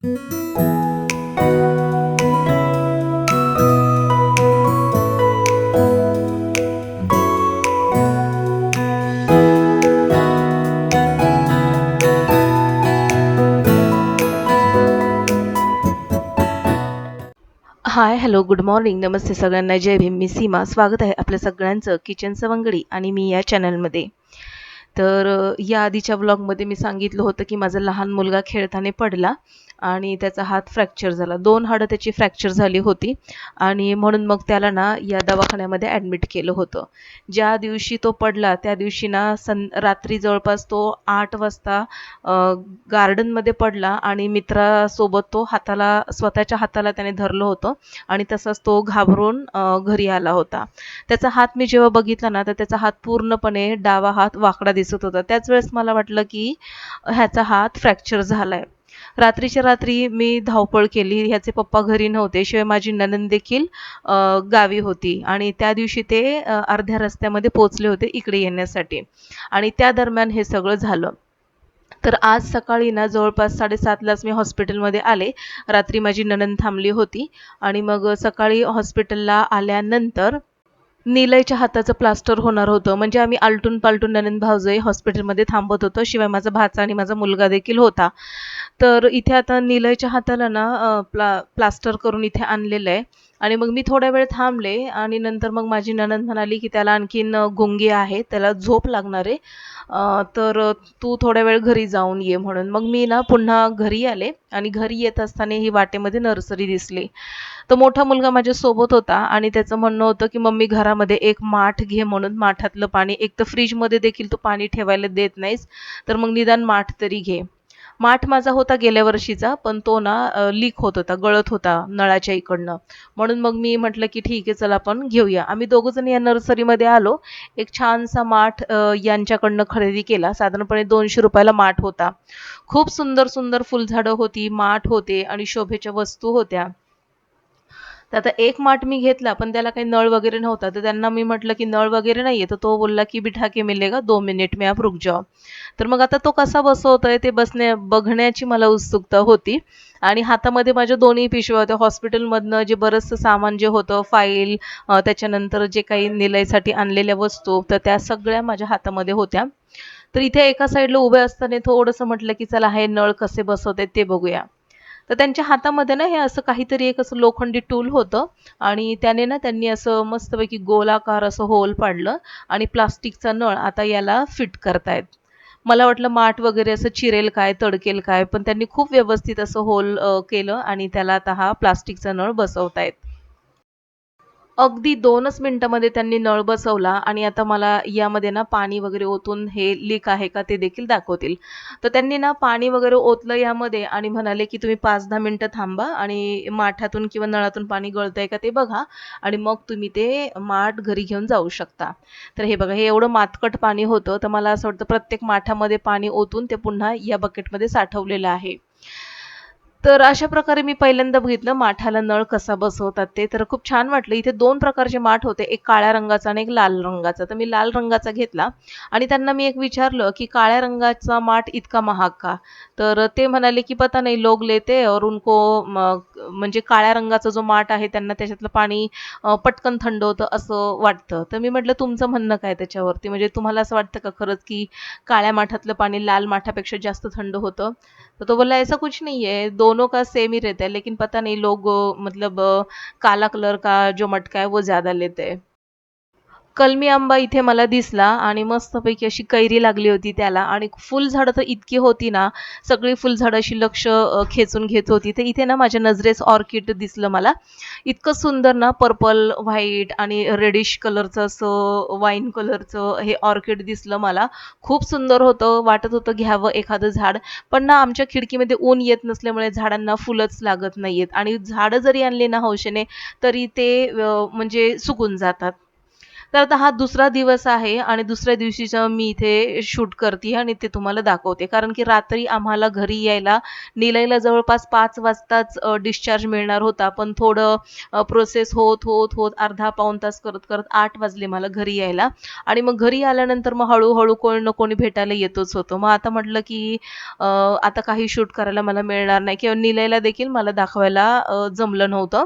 हाय, hello, good morning, नमस्ते सगळ्यांना, जय भीम. मी सीमा. स्वागत आहे आपल्या सगळ्यांचं किचन सवंगडी आणि मी या चॅनलमध्ये. तर या आधीच्या व्लॉगमध्ये मी सांगितलं होतं की माझा लहान मुलगा खेळताना पडला आणि त्याचा हात फ्रॅक्चर झाला. 2 हाडं त्याची फ्रॅक्चर झाली होती आणि म्हणून मग त्याला ना या दवाखान्यामध्ये ॲडमिट केलं होतं. ज्या दिवशी तो पडला त्या दिवशी ना रात्री जवळपास तो 8 वाजता गार्डनमध्ये पडला आणि मित्रासोबत तो स्वतःच्या हाताला त्याने धरलं होतं आणि तसाच तो घाबरून घरी आला होता. त्याचा हात मी जेव्हा बघितला ना तर त्याचा हात पूर्णपणे डावा हात वाकडा दिसत होता. त्याच वेळेस मला वाटलं की ह्याचा हात फ्रॅक्चर झालाय. रात्रीच्या रात्री मी धावपळ केली. ह्याचे पप्पा घरी नव्हते. शिवाय माझी नणंद देखील गावी होती आणि त्या दिवशी ते अर्ध्या रस्त्यामध्ये पोहोचले होते इकडे येण्यासाठी आणि त्या दरम्यान हे सगळं झालं. तर आज सकाळी ना जवळपास 7:30लाच मी हॉस्पिटलमध्ये आले. रात्री माझी नणंद थांबली होती आणि मग सकाळी हॉस्पिटलला आल्यानंतर निलयच्या हाताचं प्लास्टर होणार होतं. म्हणजे आम्ही आलटून-पालटून नणंद भावजई हॉस्पिटलमध्ये थांबत होतो. शिवाय माझा भाचा आणि माझा मुलगा देखील होता. तर इथे आता निलयच्या हाताला ना प्लास्टर करून इथे आणलेलं आहे आणि मग मी थोडा वेळ थांबले आणि नंतर मग माझी नणंद म्हणाली की त्याला आणखीन गुंगी आहे, त्याला झोप लागणार आहे. तर तू थोड्या वेळ घरी जाऊन ये म्हणून. मग मी ना पुन्हा घरी आले आणि घरी येत असताना ही वाटेमध्ये नर्सरी दिसली. तर मोठा मुलगा माझ्यासोबत होता आणि त्याचं म्हणणं होतं की मम्मी घरामध्ये एक माठ घे म्हणून. माठातलं पाणी, एक तर फ्रीजमध्ये देखील तू पाणी ठेवायला देत नाहीस, तर मग निदान माठ तरी घे. माठ माझा होता गेल्या वर्षीचा, पण तो ना लीक होत होता, गळत होता नळाच्या इकडनं. म्हणून मग मी म्हटलं की ठीक आहे, चला आपण घेऊया. आम्ही दोघंजण या नर्सरीमध्ये आलो. एक छानसा माठ यांच्याकडनं खरेदी केला. साधारणपणे ₹200 माठ होता. खूप सुंदर सुंदर फुलझाडं होती, माठ होते आणि शोभेच्या वस्तू होत्या. तर आता एक माठ मी घेतला, पण त्याला काही नळ वगैरे नव्हता. तर त्यांना मी म्हटलं की नळ वगैरे नाहीये. तर तो बोलला की "बिठा के मिलेगा, 2 मिनिट में आप रुक जाओ." तर मग आता तो कसा बसवतोय ते बघण्याची मला उत्सुकता होती आणि हातामध्ये माझ्या दोन्ही पिशव्या होत्या. हॉस्पिटलमधनं जे बरचसं सामान जे होतं, फाईल, त्याच्यानंतर जे काही निलयसाठी आणलेल्या वस्तू, तर त्या सगळ्या माझ्या हातामध्ये होत्या. तर इथे एका साईडला उभे असताना थोडंसं म्हटलं की चला हे नळ कसे बसवतायत ते बघूया. तर त्यांच्या हातामध्ये ना हे असं काहीतरी एक असं लोखंडी टूल होतं आणि त्याने ना त्यांनी असं मस्तपैकी गोलाकार असं होल पाडलं आणि प्लास्टिकचा नळ आता याला फिट करतायत. मला वाटलं माठ वगैरे असं चिरेल काय, तडकेल काय, पण त्यांनी खूप व्यवस्थित असं होल केलं आणि त्याला आता हा प्लास्टिकचा नळ बसवतायत. अगदी 2च मिनिटामध्ये त्यांनी नळ बसवला आणि आता मला यामध्ये ना पाणी वगैरे ओतून हे लीक आहे का ते देखील दाखवतील. तर त्यांनी ना पाणी वगैरे ओतलं यामध्ये आणि म्हणाले, की "तुम्ही 5-10 मिनिटं थांबा आणि माठातून किंवा नळातून पाणी गळतंय का ते बघा आणि मग तुम्ही ते माठ घरी घेऊन जाऊ शकता." तर हे बघा, हे एवढं मातकट पाणी होतं, तर मला असं वाटतं प्रत्येक माठामध्ये पाणी ओतून ते पुन्हा या बकेटमध्ये साठवलेलं आहे. तर अशा प्रकारे मी पहिल्यांदा बघितलं माठाला नळ कसा बसवतात ते. तर खूप छान वाटलं. इथे 2 प्रकारचे माठ होते. एक काळ्या रंगाचा आणि एक लाल रंगाचा. तर मी लाल रंगाचा घेतला आणि त्यांना मी एक विचारलं, की "काळ्या रंगाचा माठ इतका महाग का?" तर ते म्हणाले, की "पता नहीं लोग लेते और उनको म्हणजे काळ्या रंगाचा जो माठ आहे त्यांना त्याच्यातलं पाणी पटकन थंड होतं असं वाटतं." तर मी म्हटलं, "तुमचं म्हणणं काय त्याच्यावरती? म्हणजे तुम्हाला असं वाटतं का खरंच, की काळ्या माठातलं पाणी लाल माठापेक्षा जास्त थंड होतं?" तो तो बोला ऐसा कुछ नहीं है, दोनों का सेम ही रहता है, लेकिन पता नहीं लोग मतलब काला कलर का जो मटका है वो ज़्यादा लेते हैं. कलमी आंबा इथे मला दिसला आणि मस्तपैकी अशी कैरी लागली होती त्याला आणि फुलझाडं तर इतकी होती ना, सगळी फुलझाडं अशी लक्ष खेचून घेत होती. तर इथे ना माझ्या नजरेस ऑर्किड दिसलं मला. इतकं सुंदर ना पर्पल, व्हाईट आणि रेडिश कलरचं असं वाईन कलरचं हे ऑर्किड दिसलं मला. खूप सुंदर होतं. वाटत होतं घ्यावं एखादं झाड. पण ना आमच्या खिडकीमध्ये ऊन येत नसल्यामुळे झाडांना फुलंच लागत नाहीयेत आणि झाडं जरी आणली ना हौशेने, तरी ते म्हणजे सुकून जातात. तर आता हा दुसरा दिवस आहे आणि दुसऱ्या दिवशीचं मी इथे शूट करते आणि ते तुम्हाला दाखवते. कारण की रात्री आम्हाला घरी यायला निलयला जवळपास 5 वाजताच डिस्चार्ज मिळणार होता. पण थोडं प्रोसेस होत अर्धा पाऊण तास करत 8 वाजले मला घरी यायला आणि मग घरी आल्यानंतर मग हळू कोणी ना कोणी भेटायला येतच होतं. मग आता म्हटलं की आता काही शूट करायला मला मिळणार नाही किंवा निलयला देखील मला दाखवायला जमलं नव्हतं.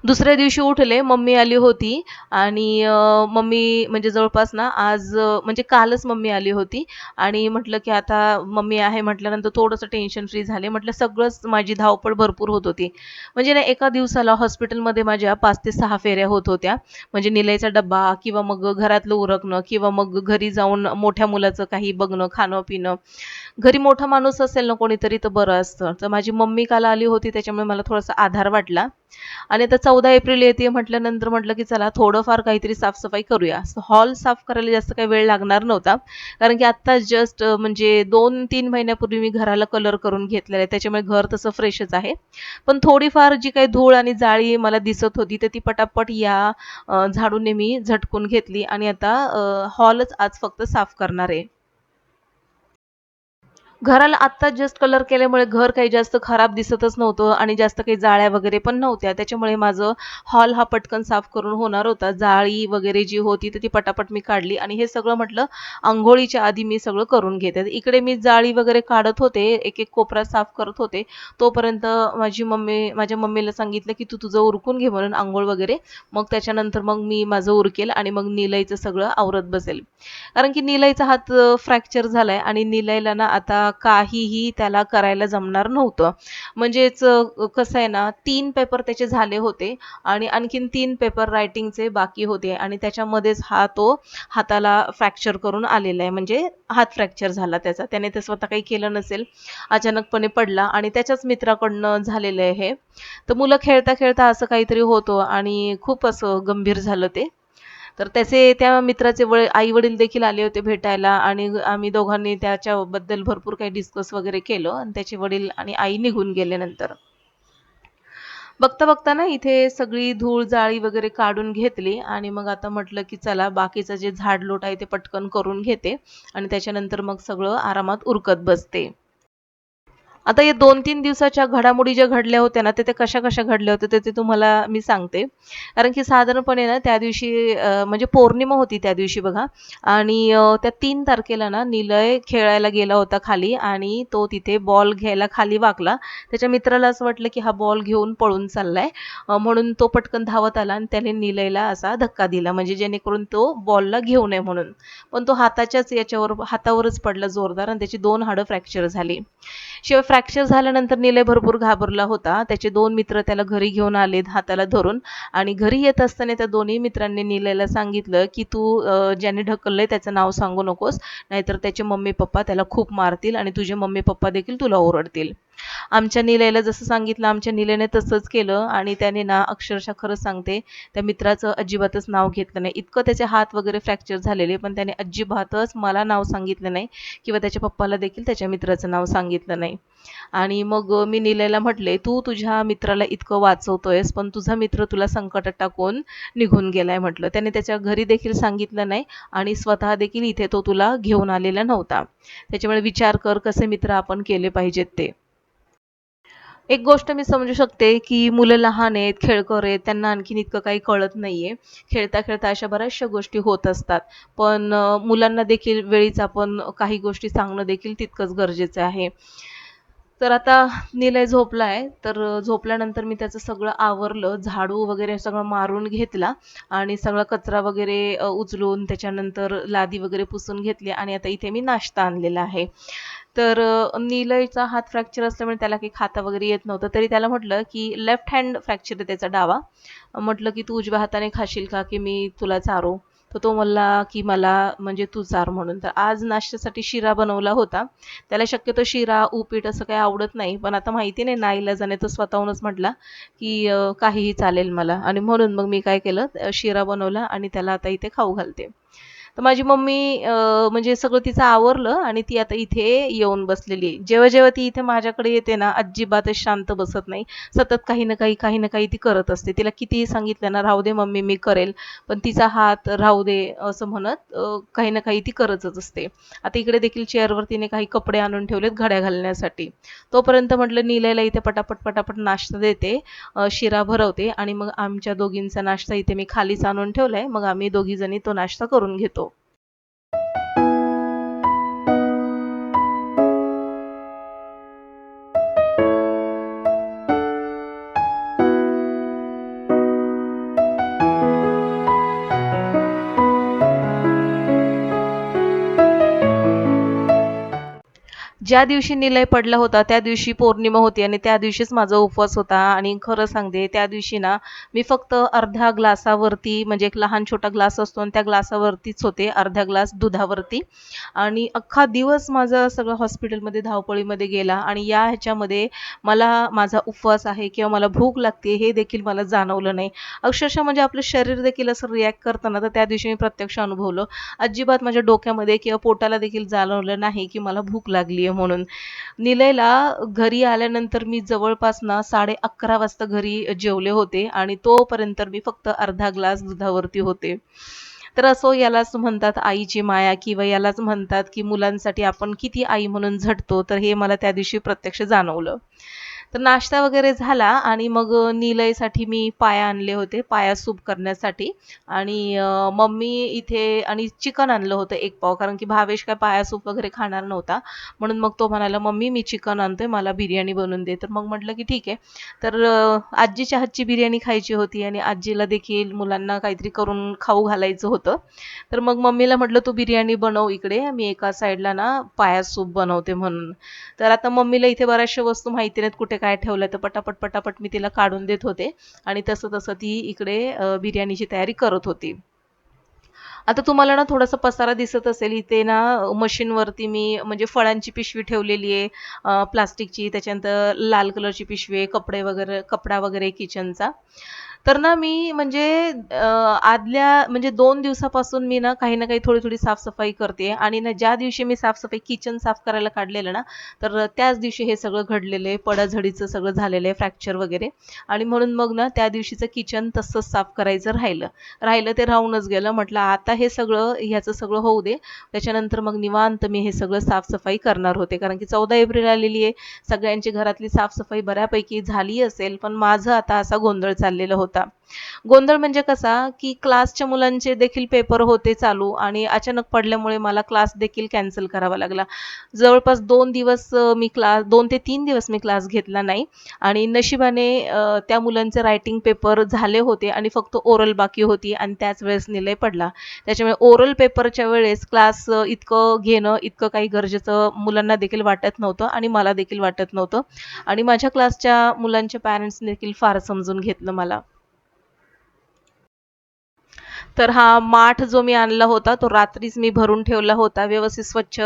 दुसऱ्या दिवशी उठले, मम्मी आली होती आणि मम्मी म्हणजे जवळपास ना आज म्हणजे कालच मम्मी आली होती आणि म्हटलं की आता मम्मी आहे म्हटल्यानंतर थोडंसं टेन्शन फ्री झाले. म्हटलं सगळंच माझी धावपळ भरपूर होत होती. म्हणजे ना एका दिवसाला हॉस्पिटलमध्ये माझ्या 5 ते 6 फेऱ्या होत होत्या. म्हणजे निलयचा डब्बा किंवा मग घरातलं उरकणं किंवा मग घरी जाऊन मोठ्या मुलाचं काही बघणं, खाणं-पिणं. घरी मोठा माणूस असेल ना कोणीतरी तर बरं असतं. तर माझी मम्मी काल आली होती त्याच्यामुळे मला थोडासा आधार वाटला. आणि आता 14 एप्रिल येते म्हटल्यानंतर म्हटलं की चला थोडंफार काहीतरी साफसफाई करूया. हॉल साफ करायला जास्त काही वेळ लागणार नव्हता. कारण की आत्ता जस्ट म्हणजे 2-3 महिन्यापूर्वी मी घराला कलर करून घेतलेला आहे. त्याच्यामुळे घर तसं फ्रेशच आहे. पण थोडीफार जी काही धूळ आणि जाळी मला दिसत होती तर ती पटापट या झाडूने मी झटकून घेतली आणि आता हॉलच आज फक्त साफ करणार आहे. घराला आत्ताच जस्ट कलर केल्यामुळे घर काही जास्त खराब दिसतच नव्हतं आणि जास्त काही जाळ्या वगैरे पण नव्हत्या. त्याच्यामुळे माझं हॉल हा पटकन साफ करून होणार होता. जाळी वगैरे जी होती तर ती पटापट मी काढली आणि हे सगळं म्हटलं अंघोळीच्या आधी मी सगळं करून घेते. इकडे मी जाळी वगैरे काढत होते, एक-एक कोपरा साफ करत होते. तोपर्यंत माझ्या मम्मीला सांगितलं, की "तू तुझं उरकून घे म्हणून अंघोळ वगैरे. मग त्याच्यानंतर मग मी माझं उरकेल आणि मग निलयचं सगळं आवरत बसेल." कारण की निलयचा हात फ्रॅक्चर झालाय आणि निलयला ना आता काहीही त्याला करायला जमणार नव्हतं. म्हणजेच कसं आहे ना 3 पेपर त्याचे झाले होते आणि आणखीन 3 पेपर रायटिंगचे बाकी होते आणि त्याच्यामध्येच तो हाताला फ्रॅक्चर करून आलेला आहे. म्हणजे हात फ्रॅक्चर झाला त्याचा. त्याने ते स्वतः काही केलं नसेल. अचानकपणे पडला आणि त्याच्याच मित्राकडनं झालेलं आहे हे. तर मुलं खेळता असं काहीतरी होतं आणि खूप असं गंभीर झालं ते. तर त्या मित्राचे आई-वडील देखील आले होते भेटायला आणि आम्ही दोघांनी त्याच्याबद्दल भरपूर काही डिस्कस वगैरे केलं आणि त्याचे वडील आणि आई निघून गेले नंतर. बघता ना इथे सगळी धूळ जाळी वगैरे काढून घेतली आणि मग आता म्हटलं की चला बाकीचं जे झाडलोट आहे ते पटकन करून घेते आणि त्याच्यानंतर मग सगळं आरामात उरकत बसते. आता या 2-3 दिवसाच्या घडामोडी ज्या घडल्या होत्या ना, त्या कशा-कशा घडल्या होत्या ते तुम्हाला मी सांगते. कारण की साधारणपणे ना त्या दिवशी म्हणजे पौर्णिमा होती त्या दिवशी बघा आणि त्या 3 तारखेला ना निलय खेळायला गेला होता खाली आणि तो तिथे बॉल घ्यायला खाली वाकला. त्याच्या मित्राला असं वाटलं की हा बॉल घेऊन पळून चाललाय. म्हणून तो पटकन धावत आला आणि त्याने निलयला असा धक्का दिला म्हणजे जेणेकरून तो बॉलला घेऊ नये म्हणून. पण तो हातावरच पडला जोरदार आणि त्याची 2 हाडं फ्रॅक्चर झाली. शिवाय फ्रॅक्चर झाल्यानंतर निलय भरपूर घाबरला होता. त्याचे 2 मित्र त्याला घरी घेऊन आलेत हाताला धरून आणि घरी येत असताना त्या दोन्ही मित्रांनी निलयला सांगितलं, की "तू ज्याने ढकललंय त्याचं नाव सांगू नकोस, नाहीतर त्याचे मम्मी-पप्पा त्याला खूप मारतील आणि तुझे मम्मी-पप्पा देखील तुला ओरडतील." आमच्या निलयला जसं सांगितलं आमच्या निलयने तसंच केलं आणि त्याने ना अक्षरशः खरंच सांगते त्या मित्राचं अजिबातच नाव घेतलं नाही. इतकं त्याचे हात वगैरे फ्रॅक्चर झालेले पण त्याने अजिबातच मला नाव सांगितलं नाही किंवा त्याच्या पप्पाला देखील त्याच्या मित्राचं नाव सांगितलं नाही. आणि मग मी निलयला म्हटले, "तू तुझ्या मित्राला इतकं वाचवतोयस, पण तुझा मित्र तुला संकटात टाकून निघून गेलाय," म्हटलं. "त्याने त्याच्या घरी देखील सांगितलं नाही आणि स्वतः देखील इथे तो तुला घेऊन आलेला नव्हता. त्याच्यामुळे विचार कर कसे मित्र आपण केले पाहिजेत ते." एक गोष्ट मी समजू शकते, की मुलं लहान आहेत, खेळकर आहेत, त्यांना आणखीन इतकं काही कळत नाहीये. खेळता अशा बऱ्याचशा गोष्टी होत असतात. पण मुलांना देखील वेळीच आपण काही गोष्टी सांगणं देखील तितकंच गरजेचं आहे. तर आता निलय झोपलाय, तर झोपल्यानंतर मी त्याचं सगळं आवरलं, झाडू वगैरे सगळं मारून घेतला आणि सगळा कचरा वगैरे उचलून त्याच्यानंतर लादी वगैरे पुसून घेतली आणि आता इथे मी नाश्ता आणलेला आहे. तर निलयचा हात फ्रॅक्चर असल्यामुळे त्याला काही खाता वगैरे येत नव्हतं. तरी त्याला म्हटलं, की लेफ्ट हँड फ्रॅक्चर आहे त्याचा डावा. म्हटलं, की "तू उजव्या हाताने खाशील का, की मी तुला चारू?" तर तो म्हणला, की "मला म्हणजे तू चार" म्हणून. तर आज नाश्त्यासाठी शिरा बनवला होता. त्याला शक्यतो शिरा, उपीट असं काही आवडत नाही. पण आता माहिती नाही नाईलाजाने तो स्वतःहूनच म्हटला, की काहीही चालेल मला आणि म्हणून मग मी काय केलं शिरा बनवला आणि त्याला आता इथे खाऊ घालते. तर माझी मम्मी म्हणजे सगळं तिचं आवरलं आणि ती आता इथे येऊन बसलेली आहे. जेव्हा जेव्हा ती इथे माझ्याकडे येते ना, अजिबातच शांत बसत नाही. सतत काही ना काही, काही ना काही ती करत असते. तिला कितीही सांगितलं ना, "राहू दे मम्मी, मी करेल." पण तिचा हात राहू दे असं म्हणत काही ना काही ती करतच असते. आता इकडे देखील चेअरवर तिने काही कपडे आणून ठेवलेत घड्या घालण्यासाठी. तोपर्यंत म्हटलं निलयला इथे पटापट, पटापट नाश्ता देते, शिरा भरवते आणि मग आमच्या दोघींचा नाश्ता इथे मी खालीच आणून ठेवलाय. मग आम्ही दोघी जणी तो नाश्ता करून घेतो. ज्या दिवशी निलय पडला होता त्या दिवशी पौर्णिमा होती आणि त्या दिवशीच माझा उपवास होता आणि खरं सांगते त्या दिवशी ना मी फक्त अर्ध्या ग्लासावरती म्हणजे एक लहान छोटा ग्लास असतो आणि त्या ग्लासावरतीच होते, अर्ध्या ग्लास दुधावरती. आणि अख्खा दिवस माझा सगळं हॉस्पिटलमध्ये धावपळीमध्ये गेला आणि या ह्याच्यामध्ये मला माझा उपवास आहे किंवा मला भूक लागते हे देखील मला जाणवलं नाही. अक्षरशः म्हणजे आपलं शरीर देखील असं रिॲक्ट करतं ना, तर त्या दिवशी मी प्रत्यक्ष अनुभवलं. अजिबात माझ्या डोक्यामध्ये किंवा पोटाला देखील जाणवलं नाही की मला भूक लागली आहे म्हणून. निलयला घरी आल्यानंतर मी जवळपास ना 11:30 वाजता घरी जेवले होते आणि तोपर्यंत मी फक्त अर्धा ग्लास दुधावरती होते. तर असो यालाच म्हणतात आईची माया किंवा यालाच म्हणतात की मुलांसाठी आपण किती आई म्हणून झटतो, तर हे मला त्या दिवशी प्रत्यक्ष जाणवलं. तर नाश्ता वगैरे झाला आणि मग निलयसाठी मी पाया आणले होते, पाया सूप करण्यासाठी आणि मम्मी इथे आणि चिकन आणलं होतं 1 पाव कारण की भावेश काय पाया सूप वगैरे खाणार नव्हता. म्हणून मग तो म्हणाला, "मम्मी मी चिकन आणतोय, मला बिर्याणी बनवून दे." तर मग म्हटलं की ठीक आहे. तर आजीच्या हातची बिर्याणी खायची होती आणि आजीला देखील मुलांना काहीतरी करून खाऊ घालायचं होतं. तर मग मम्मीला म्हटलं, "तू बिर्याणी बनव इकडे, मी एका साईडला ना पाया सूप बनवते म्हणून." तर आता मम्मीला इथे बऱ्याचशा वस्तू माहिती नाहीत कुठे काय ठेवलं, तर पटापट, पटापट मी तिला काढून देत होते आणि तसं-तसं ती इकडे बिर्याणीची तयारी करत होती. आता तुम्हाला ना थोडासा पसारा दिसत असेल इथे ना मशीनवरती मी म्हणजे फळांची पिशवी ठेवलेली आहे, प्लास्टिकची, त्याच्यानंतर लाल कलरची पिशवी आहे, कपडा वगैरे किचनचा. तर ना मी म्हणजे आदल्या म्हणजे 2 दिवसापासून मी ना काही थोडी-थोडी साफ-सफाई करते आणि ना ज्या दिवशी मी साफ-सफाई किचन साफ करायला काढलेलं ना, तर त्याच दिवशी हे सगळं घडलेलं आहे. पडाझडीचं सगळं झालेलं आहे, फ्रॅक्चर वगैरे आणि म्हणून मग ना त्या दिवशीचं किचन तसंच साफ करायचं राहिलं. राहिलं ते राहूनच गेलं. म्हटलं आता हे सगळं ह्याचं सगळं होऊ दे. त्याच्यानंतर मग निवांत मी हे सगळं साफ-सफाई करणार होते. कारण की 14 एप्रिल आलेली आहे. सगळ्यांची घरातली साफ-सफाई बऱ्यापैकी झाली असेल, पण माझं आता असा गोंधळ चाललेला होता. गोंधळ म्हणजे कसा, की क्लासच्या मुलांचे देखील पेपर होते चालू आणि अचानक पडल्यामुळे मला क्लास देखील कॅन्सल करावा लागला. जवळपास 2 दिवस मी क्लास 2 ते 3 दिवस मी क्लास घेतला नाही आणि नशिबाने त्या मुलांचे रायटिंग पेपर झाले होते आणि फक्त ओरल बाकी होती आणि त्याच वेळेस निलय पडला. त्याच्यामुळे ओरल पेपरच्या वेळेस क्लास इतकं घेणं इतकं काही गरजेचं मुलांना देखील वाटत नव्हतं आणि मला देखील वाटत नव्हतं आणि माझ्या क्लासच्या मुलांच्या पॅरेंट्सनी देखील फार समजून घेतलं मला. तर हा माठ जो मी आणला होता तो रात्रीच मी भरून ठेवला होता व्यवस्थित स्वच्छ.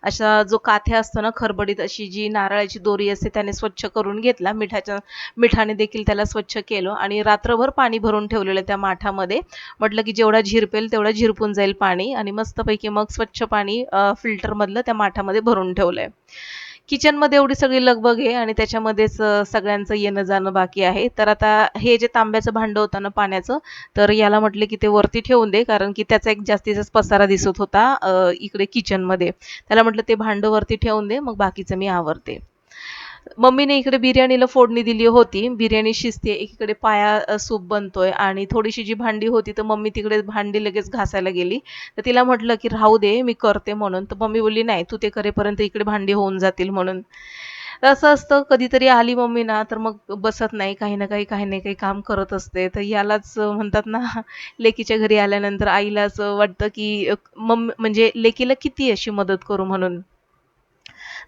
असा जो काथ्या असतो ना खरबडीत अशी जी नारळाची दोरी असते त्याने स्वच्छ करून घेतला. मिठाने देखील त्याला स्वच्छ केलं आणि रात्रभर पाणी भरून ठेवलेलं त्या माठामध्ये. म्हटलं की जेवढा झिरपेल तेवढा झिरपून जाईल पाणी आणि मस्तपैकी मग स्वच्छ पाणी फिल्टरमधलं त्या माठामध्ये भरून ठेवलंय. किचनमध्ये एवढी सगळी लगबग आहे आणि त्याच्यामध्येच सगळ्यांचं येणं-जाणं बाकी आहे. तर आता हे जे तांब्याचं भांडं होतं ना पाण्याचं, तर याला म्हटले की ते वरती ठेवून दे, कारण की त्याचा एक जास्तीचाच पसारा दिसत होता इकडे किचनमध्ये. त्याला म्हटलं ते भांडं वरती ठेवून दे, मग बाकीचं मी आवरते. मम्मीने इकडे बिर्याणीला फोडणी दिली होती. बिर्याणी शिजते, एकीकडे पाया सूप बनतोय आणि थोडीशी जी भांडी होती, तर मम्मी तिकडे भांडी लगेच घासायला गेली. तर तिला म्हटलं, की "राहू दे, मी करते" म्हणून. तर मम्मी बोलली, "नाही, तू ते करेपर्यंत इकडे भांडी होऊन जातील" म्हणून. तर असं असतं कधीतरी आली मम्मी ना, तर मग बसत नाही. काही ना काही, काही ना काही काम करत असते. तर यालाच म्हणतात ना, लेकीच्या घरी आल्यानंतर आईला असं वाटतं, की म्हणजे लेकीला किती अशी मदत करू म्हणून.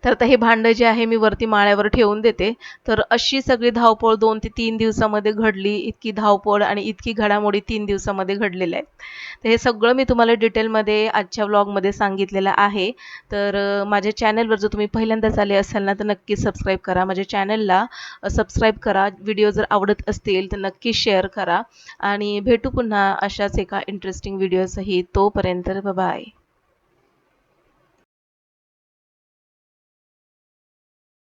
तर आता हे भांडं जे आहे मी वरती माळ्यावर ठेवून देते. तर अशी सगळी धावपळ 2 ते 3 दिवसामध्ये घडली. इतकी धावपळ आणि इतकी घडामोडी 3 दिवसामध्ये घडलेल्या आहेत. तर हे सगळं मी तुम्हाला डिटेलमध्ये आजच्या व्लॉगमध्ये सांगितलेलं आहे. तर माझ्या चॅनलवर जर तुम्ही पहिल्यांदाच आले असाल ना, तर नक्की सबस्क्राईब करा. माझ्या चॅनलला सबस्क्राईब करा. व्हिडिओ जर आवडत असतील तर नक्की शेअर करा आणि भेटू पुन्हा अशाच एका इंटरेस्टिंग व्हिडिओसहित. तोपर्यंत बाय.